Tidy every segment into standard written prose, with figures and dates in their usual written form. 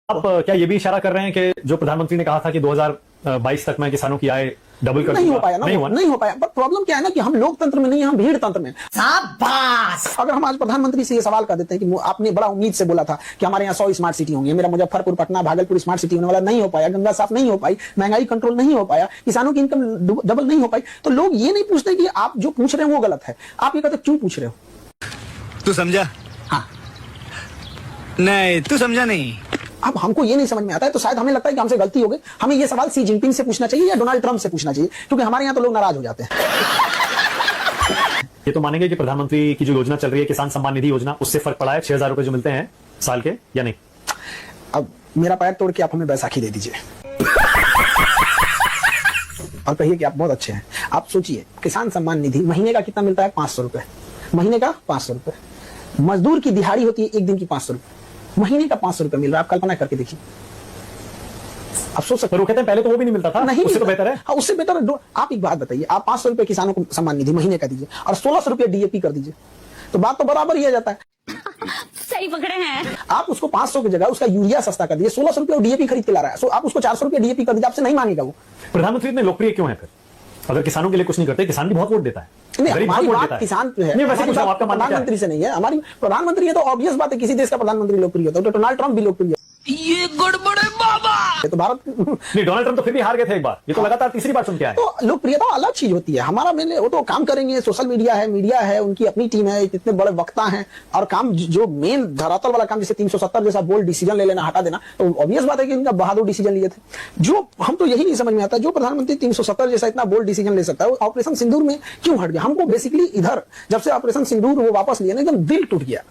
आप क्या ये भी इशारा कर रहे हैं कि जो प्रधानमंत्री ने कहा था कि 2022 तक में किसानों की आय डबल कर नहीं हो पाया ना, नहीं हो पाया। पर प्रॉब्लम क्या है ना कि हम लोकतंत्र में नहीं, हम भीड़ तंत्र में। शाबाश। अगर हम आज प्रधानमंत्री से ये सवाल कर देते हैं कि आपने बड़ा उम्मीद से बोला था कि हमारे यहाँ 100 स्मार्ट सिटी होंगी, मेरा मुजफ्फरपुर, पटना, भागलपुर स्मार्ट सिटी होने वाला, नहीं हो पाया, गंगा साफ नहीं हो पाई, महंगाई कंट्रोल नहीं हो पाया, किसानों की इनकम डबल नहीं हो पाई, तो लोग ये नहीं पूछते कि आप जो पूछ रहे हैं वो गलत है। आप ये कहते क्यों पूछ रहे हो? तू समझा? हाँ। नहीं, तू समझा नहीं। अब हमको ये नहीं समझ में आता है, तो शायद हमें लगता है कि हमसे गलती हो गई। हमें ये सवाल सी जिनपिंग से पूछना चाहिए या डोनाल्ड ट्रंप से पूछना चाहिए, क्योंकि हमारे यहाँ तो लोग नाराज हो जाते हैं। ये तो मानेंगे कि प्रधानमंत्री की जो योजना चल रही है, किसान सम्मान निधि योजना, उससे फर्क पड़ा है? 6,000 रुपए जो मिलते हैं साल के, या नहीं? अब मेरा पैर तोड़ के आप हमें बैसाखी दे दीजिए और कहिए कि आप बहुत अच्छे हैं। आप सोचिए, किसान सम्मान निधि महीने का कितना मिलता है? 500 रुपए महीने का। 500 रुपए मजदूर की दिहाड़ी होती है एक दिन की 500 रुपए, महीने का 500 रुपए मिल रहा है। आप कल्पना करके देखिए। आप सोच सकते हैं पहले तो वो भी नहीं मिलता था, नहीं, उससे तो बेहतर है। हाँ, उससे बेहतर। आप एक बात बताइए, आप 500 रुपए किसानों को सम्मान निधि महीने का दीजिए और 1600 रुपए डीएपी कर दीजिए, तो बात तो बराबर ही आ जाता है। सही पकड़े हैं आप। उसको 500 की जगह उसका यूरिया सस्ता कर दीजिए, 1600 रुपए डीएपी खरीद के ला रहा है, आप उसको 400 रुपए डीएपी कर दीजिए, आपसे नहीं मांगेगा वो। प्रधानमंत्री इतने लोकप्रिय क्यों है फिर? अगर किसानों के लिए कुछ नहीं करते, किसान भी बहुत वोट देता है। नहीं, हमारी बात किसान है, प्रधानमंत्री से नहीं है। हमारी प्रधानमंत्री है तो ऑब्वियस बात है, किसी देश का प्रधानमंत्री लोकप्रिय होता है, तो डोनाल्ड ट्रंप भी लोकप्रिय है। ये गड़बड़ है बाबा। ये तो भारत नहीं, डोनाल्ड ट्रंप तो फिर भी हार गए थे एक बार, ये तो लगातार तीसरी बार सुन के आए। तो लोकप्रियता अलग चीज होती है। हमारा मैंने वो तो काम करेंगे, सोशल मीडिया है, उनकी अपनी टीम है, इतने बड़े वक्ता हैं, और काम जो मेन धरातल वाला काम, जैसे 370 जैसा बोल्ड डिसीजन ले लेना, हटा देना, तो ऑब्वियस बात है कि इनका बहादुर डिसीजन लिए थे। जो हम तो यही नहीं समझ में आता, जो प्रधानमंत्री 370 जैसा इतना बोल्ड डिसीजन ले सकता है, वो ऑपरेशन सिंदूर में क्यों हट गया? हमको बेसिकली इधर जब से ऑपरेशन सिंदूर वो वापस लिया ना, एकदम दिल टूट गया।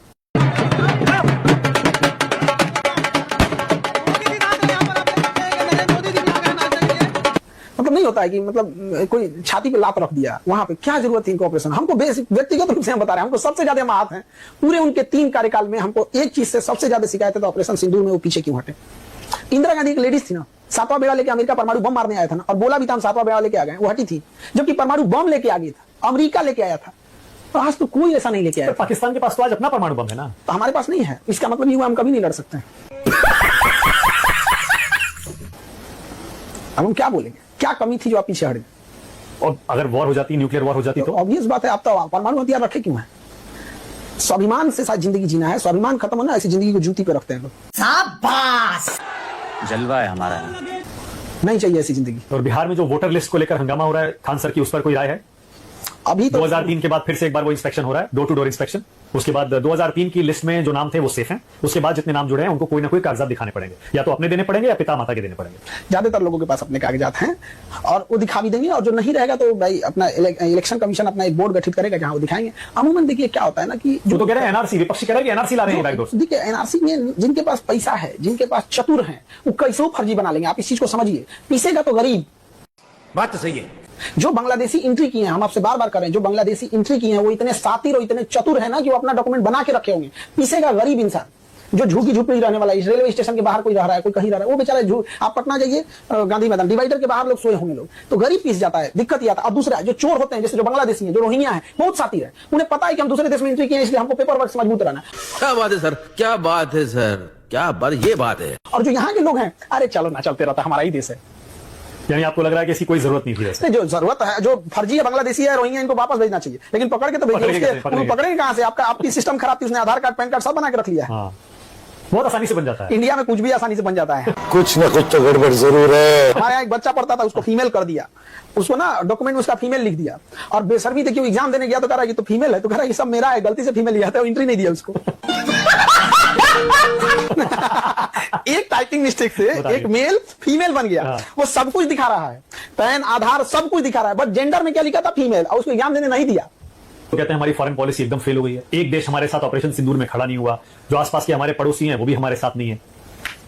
मतलब नहीं होता है कि मतलब कोई छाती पे लात रख दिया, वहां पे क्या जरूरत थी इनको ऑपरेशन? हमको व्यक्तिगत रूप से हम बता रहे हैं, हमको सबसे ज्यादा आहत हैं पूरे उनके 3 कार्यकाल में। हमको एक चीज से सबसे ज्यादा शिकायत है, तो ऑपरेशन सिंदूर में वो पीछे क्यों हटे? इंदिरा गांधी एक लेडीज थी ना, 7वां बेड़ा लेके अमेरिका परमाणु बम मारने आया था ना, और बोला भी था हम 7वां बेड़ा लेके आ गए, वो हटी थी। जबकि परमाणु बम लेके आ गई था, अमेरिका लेके आया था, और आज तो कोई ऐसा नहीं लेके आया। पाकिस्तान के पास तो आज अपना परमाणु बम है ना, तो हमारे पास नहीं है। इसका मतलब ये हुआ हम कभी नहीं लड़ सकते। अब हम क्या बोलेंगे? क्या कमी थी जो आप पीछे हट गए? और अगर वॉर हो जाती, न्यूक्लियर वॉर हो जाती, तो ऑब्वियस बात है, आप तो परमाणु हथियार रखे क्यों है? स्वाभिमान से साथ जिंदगी जीना है, स्वाभिमान खत्म होना, ऐसी जिंदगी को जूती पे रखते हैं लोग। शाबाश। जलवा है हमारा, नहीं चाहिए ऐसी जिंदगी। और बिहार में जो वोटर लिस्ट को लेकर हंगामा हो रहा है खान सर की, उस पर कोई राय है? अभी तो 2003 के बाद फिर से एक बार वो इंस्पेक्शन हो रहा है, डोर टू डोर इंस्पेक्शन। उसके बाद 2003 की लिस्ट में जो नाम थे वो सेफ हैं, उसके बाद जितने नाम जुड़े हैं उनको कोई ना कोई कागजात दिखाने पड़ेंगे, या तो अपने देने पड़ेंगे या पिता माता के देने पड़ेंगे। ज्यादातर लोगों के पास अपने कागजात हैं और वो दिखा भी देंगे, और जो नहीं रहेगा तो भाई अपना इलेक्शन कमीशन अपना एक बोर्ड गठित करेगा जहां वो दिखाएंगे। अमूमन देखिए क्या होता है ना कि जो तो कह रहे हैं एनआरसी, विपक्षी कह रहे हैं कि एनआरसी ला रहे हैं। देखिए एनआरसी में जिनके पास पैसा है, जिनके पास चतुर है, वो कैसे फर्जी बना लेंगे। आप इस चीज को समझिए। पीसेगा तो गरीब। बात तो सही है। जो बांग्लादेशी एंट्री किए हैं, हम आपसे बार बार कर रहे हैं, जो बांग्लादेशी एंट्री किए हैं वो इतने सातिर और इतने चतुर है ना कि वो अपना डॉक्यूमेंट बना के रखे होंगे। पीसेगा गरीब इंसान जो झुग्गी झोपड़ी रहने वाला है, रेलवे स्टेशन के बाहर कोई रह रहा है, कोई कहीं रह रहा है, वो बेचारा आप पटना जाइए, गांधी मैदान डिवाइडर के बाहर लोग सोए होंगे लोग, तो गरीब पीस जाता है, दिक्कत ही आता है। और दूसरा जो चोर होते हैं, जैसे जो बांग्लादेशी है, जो रोहिंग्या है, बहुत सातिर है, उन्हें पता है कि हम दूसरे देश में एंट्री किए, इसलिए हमको पेपर वर्क से मजबूत रहना है। क्या बात है सर, क्या बात है सर, क्या बात, ये बात है। और जो यहाँ के लोग हैं, अरे चलो ना, चलते रहता, हमारा ही देश है। यानी आपको लग रहा है कि इसकी कोई जरूरत नहीं थी? ऐसे जो जरूरत है, जो फर्जी है, बांग्लादेशी है, रोहिंग्या, इनको वापस भेजना चाहिए, लेकिन पकड़ के तो भेजिए। पकड़ेंगे कहां से? आपकी सिस्टम खराब थी, उसने आधार कार्ड, पैन कार्ड सब बना के रख लिया। बहुत आसानी से बन जाता है। इंडिया में कुछ भी आसानी से बन जाता है। कुछ ना कुछ तो गड़बड़ जरूर है। हमारे यहाँ एक बच्चा पढ़ता था, उसको फीमेल कर दिया, उसको ना डॉक्यूमेंट में उसका फीमेल लिख दिया, और बेशर्मी देखिए एग्जाम देने गया तो कह रहा है ये तो फीमेल है, तो कह रहा है ये सब मेरा है, गलती से फीमेल लिया था, एंट्री नहीं दिया उसको। एक टाइपिंग मिस्टेक से एक मेल फीमेल बन गया। वो सब कुछ दिखा रहा है, पैन, आधार, सब कुछ दिखा रहा है, बट जेंडर में क्या लिखा था? फीमेल, और उसको एग्जाम देने नहीं दिया। तो कहते हैं हमारी फॉरेन पॉलिसी एकदम फेल हो गई है, एक देश हमारे साथ ऑपरेशन सिंदूर में खड़ा नहीं हुआ, जो आसपास के हमारे पड़ोसी हैं वो भी हमारे साथ नहीं है।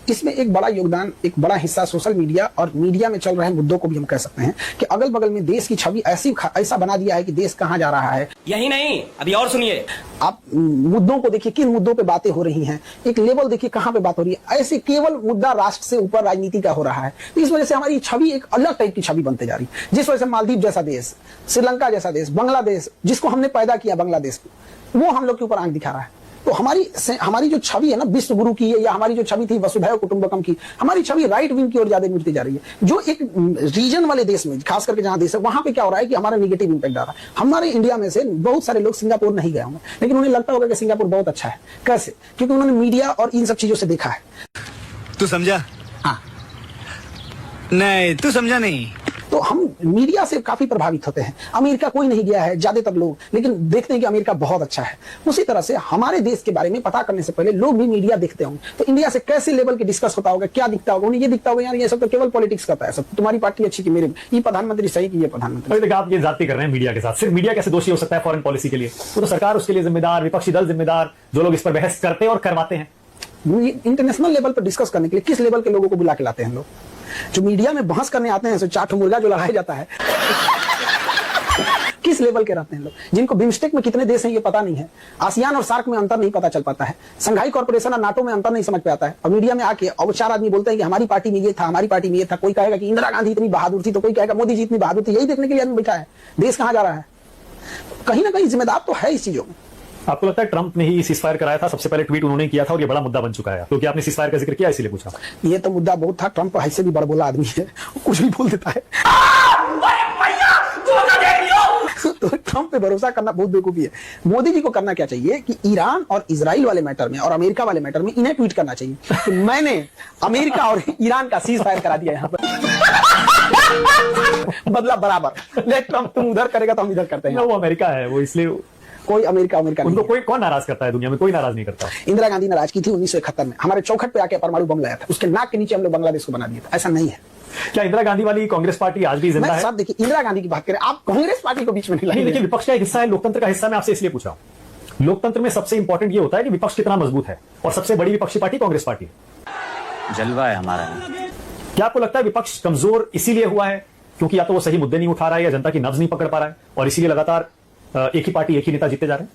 इसमें एक बड़ा योगदान, एक बड़ा हिस्सा सोशल मीडिया और मीडिया में चल रहे मुद्दों को भी हम कह सकते हैं कि अगल बगल में देश की छवि ऐसा बना दिया है कि देश कहां जा रहा है। यही नहीं, अभी और सुनिए। आप मुद्दों को देखिए, किन मुद्दों पे बातें हो रही हैं, एक लेवल देखिए कहां पे बात हो रही है। ऐसे केवल मुद्दा राष्ट्र से ऊपर राजनीति का हो रहा है, तो इस वजह से हमारी छवि एक अलग टाइप की छवि बनते जा रही है, जिस वजह से मालदीव जैसा देश, श्रीलंका जैसा देश, बांग्लादेश जिसको हमने पैदा किया, बांग्लादेश वो हम लोग के ऊपर आंख दिखा रहा है। तो हमारी जो छवि है ना विश्व गुरु की, या हमारी जो छवि थी वसुधैव कुटुंबकम की, हमारी छवि राइट विंग की ओर ज्यादा मिलती जा रही है। जो एक रीजन वाले देश में, खास करके जहां देश है, वहां पे क्या हो रहा है कि हमारा निगेटिव इंपैक्ट आ रहा है। हमारे इंडिया में से बहुत सारे लोग सिंगापुर नहीं गए होंगे, लेकिन उन्हें लगता होगा कि सिंगापुर बहुत अच्छा है। कैसे? क्योंकि उन्होंने मीडिया और इन सब चीजों से देखा है। तू समझा? हाँ, नहीं तू समझा नहीं। तो हम मीडिया से काफी प्रभावित होते हैं। अमेरिका कोई नहीं गया है ज्यादातर लोग, लेकिन देखते हैं कि अमेरिका बहुत अच्छा है। उसी तरह से हमारे देश के बारे में पता करने से पहले लोग भी मीडिया देखते होंगे। तो इंडिया से कैसे लेवल के डिस्कस होता होगा, क्या दिखता होगा, उन्हें ये दिखता होगा यार ये सब तो केवल पॉलिटिक्स करता है, सब तुम्हारी पार्टी अच्छी की मेरे, ये प्रधानमंत्री सही की ये प्रधानमंत्री। अभी तक आप ये जाति कर रहे हैं मीडिया के साथ। सिर्फ मीडिया कैसे दोषी हो सकता है फॉरेन पॉलिसी के लिए? वो तो सरकार उसके लिए जिम्मेदार, विपक्षी दल जिम्मेदार, जो लोग इस पर बहस करते हैं और करवाते हैं। इंटरनेशनल लेवल पर डिस्कस करने के लिए किस लेवल के लोगों को बुला के लाते हैं लोग? जो मीडिया में बहस करने आते हैं, चाट मुर्गा जो लड़ाया जाता है किस लेवल के रहते हैं लोग? जिनको बिम्स्टेक में कितने देश हैं ये पता नहीं है, आसियान और सार्क में अंतर नहीं पता चल पाता है, संघाई कॉर्पोरेशन और नाटो में अंतर नहीं समझ पाता है। और मीडिया में आके और 4 आदमी बोलते हैं कि हमारी पार्टी में ये था, हमारी पार्टी में ये था। कोई कहेगा कि इंदिरा गांधी इतनी बहादुर थी, तो कोई कहेगा मोदी जी इतनी बहादुर थी। यही देखने के लिए आदमी बैठा है। देश कहां जा रहा है? कहीं ना कहीं जिम्मेदार तो है इस चीजों में। आपको लगता है ट्रंप ने ही सीजफायर कराया था? सबसे पहले ट्वीट उन्होंने किया था और ये बड़ा मुद्दा बन चुका है, क्योंकि आपने सीजफायर का जिक्र किया इसीलिए पूछा। ये तो मुद्दा बहुत था। ट्रंप ऐसे भी बड़बोला आदमी है, कुछ भी बोल देता है। तो ट्रंप पे भरोसा करना बहुत बेवकूफी है। मोदी जी को करना क्या चाहिए कि ईरान और इजराइल वाले मैटर में और अमेरिका वाले मैटर में इन्हें ट्वीट करना चाहिए कि मैंने अमेरिका और ईरान का सीज फायर करा दिया यहां पर। बदला बराबर। लेट ट्रंप तुम उधर करेगा तो हम इधर करते हैं। वो अमेरिका है, वो इसलिए कोई अमेरिका उनको कोई कौन नाराज करता है दुनिया में? कोई नाराज नहीं करता। इंदिरा गांधी नाराज की थी 1971 में, हमारे चौखट पे आके परमाणु बम लाया था, उसके नाक के नीचे हम लोग बांग्लादेश को बना दिया था। ऐसा नहीं है। क्या इंदिरा गांधी वाली कांग्रेस पार्टी आज भी जिंदा है? साहब देखिए, इंदिरा गांधी की बात करें, आप कांग्रेस पार्टी को बीच में नहीं नहीं, लाइए। लेकिन विपक्ष का एक हिस्सा है, लोकतंत्र का हिस्सा। मैं आपसे इसलिए पूछा हूं, लोकतंत्र में सबसे इंपॉर्टेंट ये होता है कि विपक्ष कितना मजबूत है, और सबसे बड़ी विपक्षी पार्टी कांग्रेस पार्टी है। जलवा है हमारा। क्या आपको लगता है विपक्ष कमजोर इसीलिए हुआ है क्योंकि या तो वो सही मुद्दे नहीं उठा रहा है, या जनता की नब्ज नहीं पकड़ पा रहा है, और इसीलिए लगातार एक ही पार्टी, एक ही नेता जीतते जा रहे हैं?